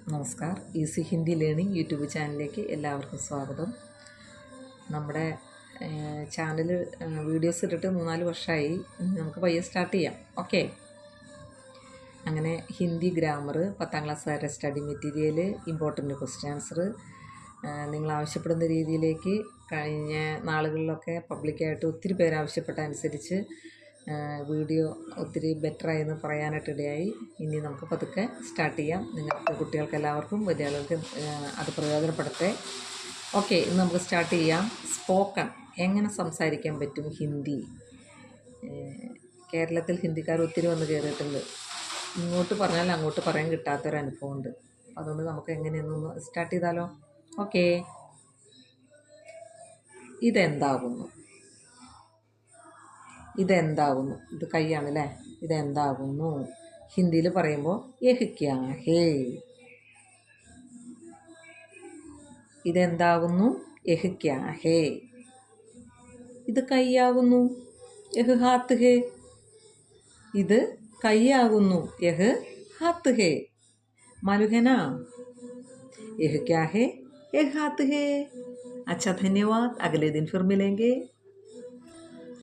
നമസ്കാർ. Easy Hindi learning YouTube ചാനലിലേക്ക് എല്ലാവർക്കും സ്വാഗതം. നമ്മുടെ ചാനൽ വീഡിയോസ് ഇട്ടിട്ട് 3-4 വർഷമായി. നമുക്ക് പയ്യെ സ്റ്റാർട്ട് ചെയ്യാം. ഓക്കെ. അങ്ങനെ ഹിന്ദി ഗ്രാമർ, 10ാം ക്ലാസ്സുകാരുടെ study material, important question answer നിങ്ങൾ ആവശ്യപ്പെടുന്ന രീതിയിലേക്ക് കഴിഞ്ഞ നാളുകളിലൊക്കെ പബ്ലിക്കായിട്ട് ഒത്തിരി പേര് ആവശ്യപ്പെട്ട അനുസരിച്ച് വീഡിയോ ഒത്തിരി ബെറ്ററായെന്ന് പറയാനായിട്ടിടയായി. ഇനി നമുക്ക് പതുക്കെ സ്റ്റാർട്ട് ചെയ്യാം. നിങ്ങൾക്ക് കുട്ടികൾക്ക് എല്ലാവർക്കും വലിയ ആളുകൾക്ക് അത് പ്രയോജനപ്പെടട്ടെ. ഓക്കെ, ഇന്ന് നമുക്ക് സ്റ്റാർട്ട് ചെയ്യാം. സ്പോക്കൺ, എങ്ങനെ സംസാരിക്കാൻ പറ്റും ഹിന്ദി. കേരളത്തിൽ ഹിന്ദിക്കാർ ഒത്തിരി വന്ന് കയറിയിട്ടുണ്ട്. ഇങ്ങോട്ട് പറഞ്ഞാൽ അങ്ങോട്ട് പറയാൻ കിട്ടാത്തൊരനുഭവമുണ്ട്. അതുകൊണ്ട് നമുക്ക് എങ്ങനെയൊന്നൊന്ന് സ്റ്റാർട്ട് ചെയ്താലോ? ഓക്കെ. ഇതെന്താകുന്നു, ഇതെന്താകുന്നു, ഇത് കൈയാണല്ലേ. ഇതെന്താകുന്നു ഹിന്ദിയിൽ പറയുമ്പോൾ യഹ് ക്യാ ഹേ. ഇതെന്താകുന്നു, യഹ് ക്യാ ഹേ. ഇത് കൈയാകുന്നു, യഹ് ഹാത്ത് ഹേ. ഇത് കൈയാകുന്നു, യഹ് ഹാത്ത് ഹേ. मालूम है ना? यह क्या है? यह हाथ है. अच्छा, धन्यवाद. अगले दिन फिर मिलेंगे.